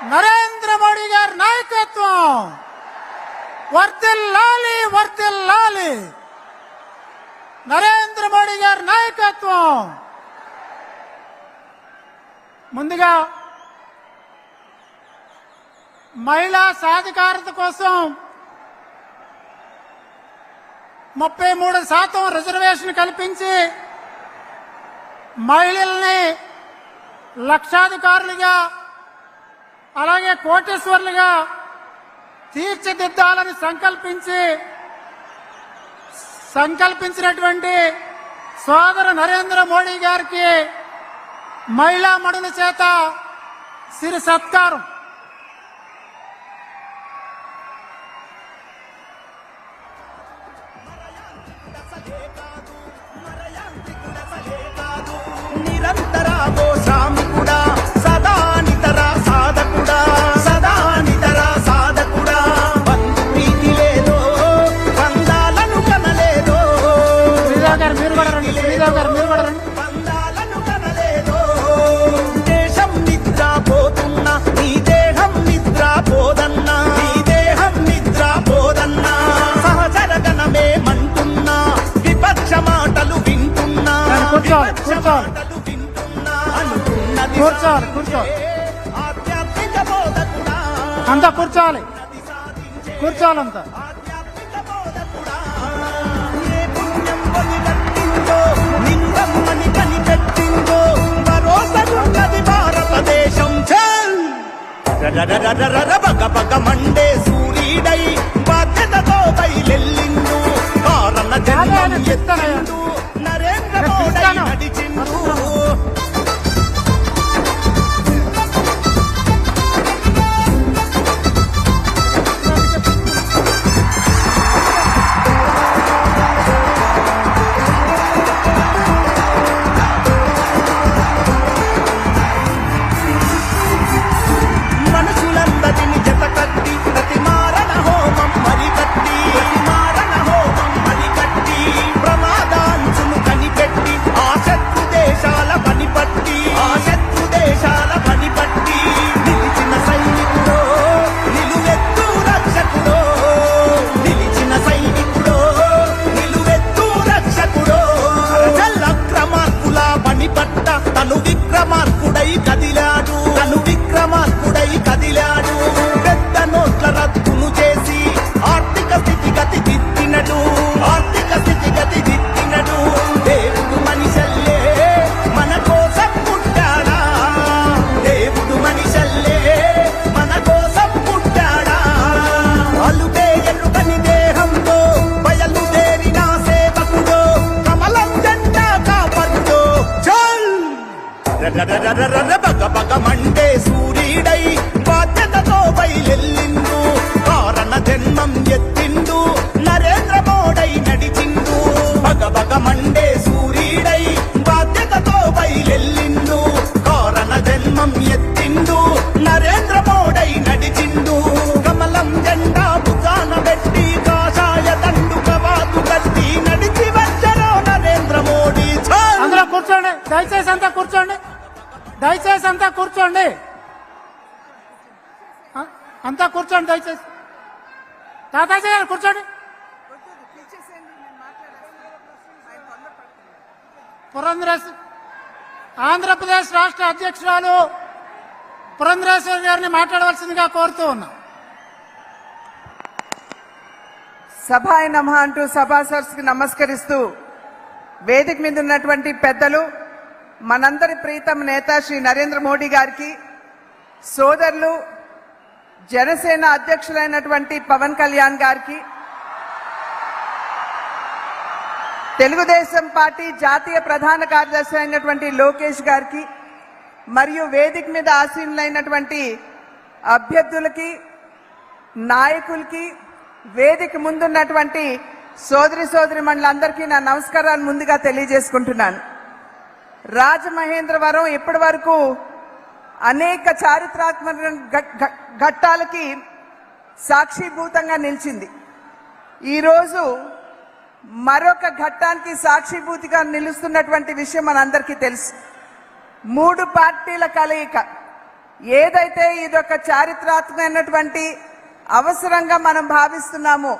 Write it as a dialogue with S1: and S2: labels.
S1: నరేంద్ర మోడీ గారి నాయకత్వం వర్ధిల్లాలి వర్ధిల్లాలి. నరేంద్ర మోడీ గారి నాయకత్వం. ముందుగా మహిళా సాధికారత కోసం 33% రిజర్వేషన్ కల్పించి మహిళల్ని లక్షాధికారులుగా అలాగే కోటేశ్వర్లుగా తీర్చిదిద్దాలని సంకల్పించినటువంటి సోదర నరేంద్ర మోడీ గారికి మహిళా మణుల చేత సిరి సత్కారం.
S2: నిరంతరా గోశామికుడా సదా నితర సాధకుడా సదా నితర సాధకుడా. బంధు ప్రీతి లేదో బంధాలను కనలేదో బంధాలను కనలేదో. దేశం నిద్ర పోతున్నా నీ దేహం నిద్ర పోదన్నా నీ దేహం నిద్ర పోదన్నా. సహచరగణమే మంటున్నా విపక్ష మాటలు వింటున్నా
S1: కూర్చోవాలి. అంతా కూర్చోవాలి కూర్చోవాలంతా.
S2: లింగమ్మని కనిపెట్టిందో భరోసగున్నది భారతదేశం. బగ బగ మండే సూర్యుడై బాధ్యతతో బయలెల్లిండు. కారణ జన్మం ఎత్తిండు నరేంద్ర మోడీ నడిచిండు. మనుషులందరిని జత కట్టి ప్రతి మారణ హోమం మరికట్టి ప్రమాదాంచును కనిపెట్టి ఆ శత్రు దేశాల పనిపట్టి నిలిచిన సైనికుడో నిలువెత్తు రక్షకుడో నిలిచిన సైనికుడో నిలువెత్తు రక్షకుడో. అక్రమార్కుల పనిపట్ట తను విక్రమార్కుడై కదిలాడు పెద్ద నోట్ల రద్దును చేసి ఆర్థిక స్థితిగతి దిద్దినడు దేవుడు మనిషల్లే మన కోసం పుట్టాడా అలుపే ఎరుకని దేహంతో బయలుదేరిన సేవకుడో కమలం జెండా కాపాడుతో. బగ బగ మండే సూర్యుడై బాధ్యతతో బయలెల్లిండు. కారణ జన్మం ఎత్తిండు నరేంద్ర మోడీ నడిచిండు. బగ బగ మండే సూర్యుడై బాధ్యతతో బయలెల్లిండు. కారణ జన్మం ఎత్తిండు నరేంద్ర మోడీ నడిచిండు. కమలం జెండా భుజాన పెట్టి కాషాయ దండు కవాతు కట్టి నడిచి వచ్చరో నరేంద్ర మోడీ.
S1: అందరూ కూర్చోండి దయచేసి అంతా కూర్చోండి. అంతా కూర్చోండి దయచేసి. తాతాజీ గారు కూర్చోండి. ఆంధ్రప్రదేశ్ రాష్ట్ర అధ్యక్షురాలు పురంధరేశ్వరి గారిని మాట్లాడవలసిందిగా కోరుతూ ఉన్నాం.
S3: సభాయ నమః అంటూ సభా సరస్సుకి నమస్కరిస్తూ వేదిక మీద ఉన్నటువంటి పెద్దలు మనందరి ప్రీతం నేత శ్రీ నరేంద్ర మోడీ గారికి, సోదరులు జనసేన అధ్యక్షులైనటువంటి పవన్ కళ్యాణ్ గారికి, తెలుగుదేశం పార్టీ జాతీయ ప్రధాన కార్యదర్శి అయినటువంటి లోకేష్ గారికి, మరియు వేదిక మీద ఆసీనులైనటువంటి అభ్యర్థులకి, నాయకులకి, వేదిక ముందున్నటువంటి సోదరిమణులందరికీ నా నమస్కారాలు ముందుగా తెలియజేసుకుంటున్నాను. రాజమహేంద్రవరం ఇప్పటి వరకు అనేక చారిత్రాత్మక ఘట్టాలకి సాక్షిభూతంగా నిలిచింది. ఈరోజు మరొక ఘట్టానికి సాక్షిభూతిగా నిలుస్తున్నటువంటి విషయం మనందరికీ తెలుసు. 3 పార్టీల కలయిక, ఏదైతే ఇదొక చారిత్రాత్మకమైనటువంటి అవసరంగా మనం భావిస్తున్నామో